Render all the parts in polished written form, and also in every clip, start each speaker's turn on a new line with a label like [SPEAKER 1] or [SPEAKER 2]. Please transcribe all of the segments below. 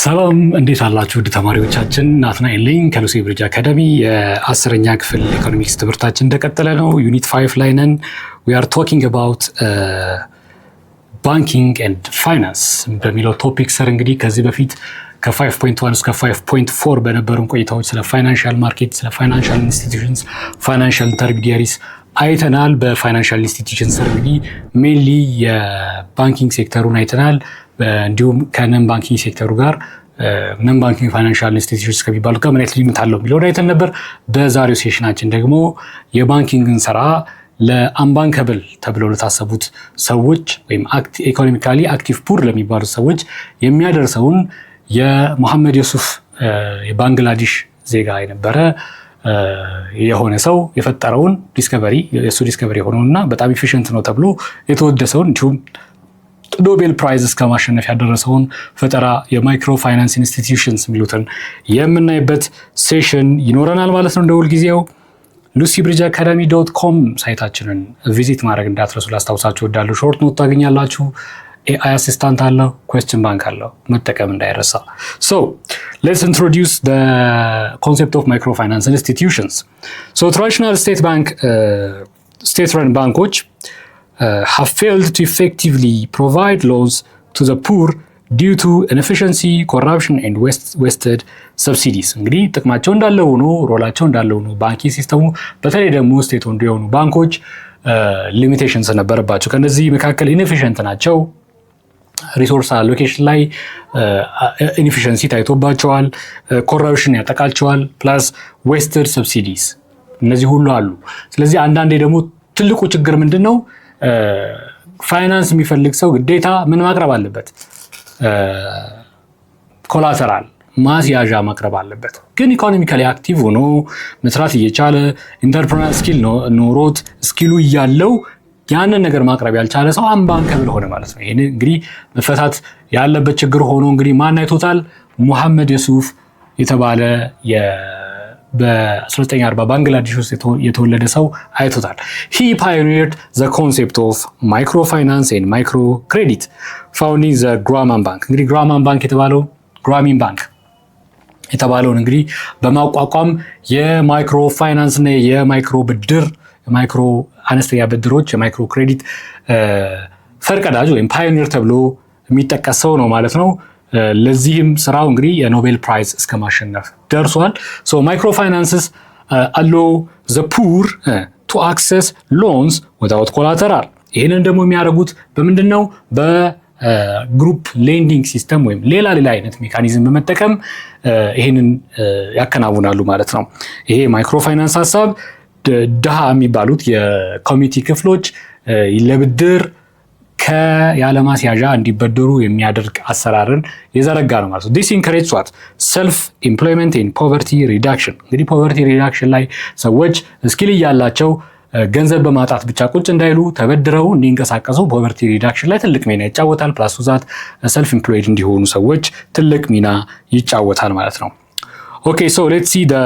[SPEAKER 1] ሰላም እንዴት አላችሁ ውድ ተማሪዎቻችን? ናትናኤል ነኝ ከሉሲ ብሪጅ አካዳሚ። የ10ኛ ክፍል ኢኮኖሚክስ ትምህርታችን እንደቀጠለ ነው። ዩኒት 5 ላይ ነን። we are talking about banking and finance በሚለው ቶፒክ ስር እንግዲህ ከዚህ በፊት ከ5.1 እስከ 5.4 በነበሩን ቆይታዎች ስለ ፋይናንሻል ማርኬት፣ ስለ ፋይናንሻል ኢንስቲትዩሽንስ፣ ፋይናንሻል ኢንተርሚዲያሪስ አይተናል። በፋይናንሻል ኢንስቲትዩሽንስ ስር እንግዲህ ሜንሊ የባንኪንግ ሴክተሩን አይተናል። እንዲሁም ከነን ባንኪንግ ሴክተሩ ጋር ነን ባንኪንግ ፋይናንሻል ኢንስቲትዩሽንስ ከሚባሉት ጋር ምን አይነት ልዩነት አለው የሚለውን አይተን ነበር። በዛሬው ሴሽናችን ደግሞ የባንኪንግን ስራ ለአንባንከብል ተብለው ለታሰቡት ሰዎች ወይም ኢኮኖሚካሊ አክቲቭ ፑር ለሚባሉት ሰዎች የሚያደርሰውን የመሐመድ ዩሱፍ የባንግላዴሽ ዜጋ የነበረ የሆነ ሰው የፈጠረውን ዲስከቨሪ የሱ ዲስከቨሪ የሆነውና በጣም ኢፊሽንት ነው ተብሎ የተወደሰውን እንዲሁም ኖቤል ፕራይዝ እስከ ማሸነፍ ያደረሰውን ፈጠራ የማይክሮ ፋይናንስ ኢንስቲትዩሽንስ የሚሉትን የምናይበት ሴሽን ይኖረናል ማለት ነው። እንደ ሁልጊዜው lucybridgeacademy.com ሳይታችንን ቪዚት ማድረግ እንዳትረሱ ላስታውሳችሁ እወዳለሁ። ሾርት ኖት ታገኛላችሁ። AI አሲስታንት አለው፣ question bank አለው፣ መጠቀም እንዳይረሳ። So let's introduce the concept of microfinance institutions. So traditional state-run ባንኮች have failed to effectively provide loans to the poor due to inefficiency, corruption and wasted subsidies. እንግዲህ ጥቅማቸው እንዳለ ሆኖ ሮላቸው እንዳለ ሆኖ ባንኪንግ ሲስተሙ በተለይ ደግሞ ስቴት ኦንድ የሆኑ ባንኮች ሊሚቴሽንስ ነበረባቸው። ከነዚህ መካከል ኢንኤፊሽንት ናቸው። ሪሶርስ አሎኬሽን ላይ ኢንኤፊሽንሲ ታይቶባቸዋል። ኮረፕሽን ያጠቃቸዋል። ፕላስ ዌስትድ ሰብሲዲስ እነዚህ ሁሉ አሉ። ስለዚህ አንዳንዴ ደግሞ ትልቁ ችግር ምንድነው? ፋይናንስ የሚፈልግ ሰው ግዴታ ምን ማቅረብ አለበት? ኮላተራል ማስያዣ ማቅረብ አለበት። ግን ኢኮኖሚካሊ አክቲቭ ሆኖ መስራት እየቻለ ኢንተርፕረነር ስኪል ኖሮት ስኪሉ እያለው ያንን ነገር ማቅረብ ያልቻለ ሰው አንባንከብል ሆነ ማለት ነው። ይሄን እንግዲህ መፈታት ያለበት ችግር ሆኖ እንግዲህ ማን አይቶታል? መሐመድ ዩሱፍ የተባለ በ1940 ባንግላዴሽ ውስጥ የተወለደ ሰው አይቶታል። he pioneered the concept of microfinance and microcredit founding the Grameen Bank. እንግዲህ Grameen Bank የተባለውን እንግዲህ በማቋቋም የማይክሮ ፋይናንስ እና የማይክሮ ብድር የማይክሮ አነስተኛ ብድሮች የማይክሮ ክሬዲት ፈርቀዳጅ ወይም ፓዮኒር ተብሎ የሚጠቀስ ሰው ነው ማለት ነው። ለዚህም ስራው እንግዲህ የኖቤል ፕራይዝ እስከ ማሸነፍ ደርሷል። ሶ ማይክሮ ፋይናንስስ allow the poor to access loans without collateral. ይሄንን ደግሞ የሚያደርጉት በምንድነው? በግሩፕ ሌንዲንግ ሲስተም ወይም ሌላ አይነት ሜካኒዝም በመጠቀም ይሄንን ያከናውናሉ ማለት ነው። ይሄ ማይክሮ ፋይናንስ ሀሳብ ድሃ የሚባሉት የኮሚኒቲ ክፍሎች ለብድር ያለማስያዣ እንዲበደሩ የሚያደርግ አሰራርን የዘረጋ ነው ማለት ነው። this encourages what self employment and poverty reduction. እንግዲህ ፖቨርቲ ሪዳክሽን ላይ ሰዎች ስኪል እያላቸው ገንዘብ በማጣት ብቻ ቁጭ እንዳይሉ ተበድረው እንዲንቀሳቀሱ ፖቨርቲ ሪዳክሽን ላይ ትልቅ ሚና ይጫወታል። ፕላስ ዛት ሰልፍ ኤምፕሎይድ እንዲሆኑ ሰዎች ትልቅ ሚና ይጫወታል ማለት ነው። ኦኬ ሶ ሌትስ ሲ the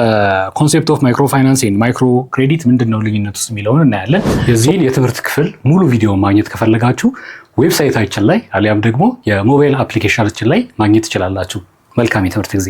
[SPEAKER 1] concept of microfinance and microcredit ምንድነው ልዩነቱስ የሚለውን እናያለን። የዚህን የትምህርት ክፍል ሙሉ ቪዲዮ ማግኘት ከፈለጋችሁ ዌብሳይታችን ላይ አሊያም ደግሞ የሞባይል አፕሊኬሽናችን ላይ ማግኘት ትችላላችሁ። መልካም የትምህርት ጊዜ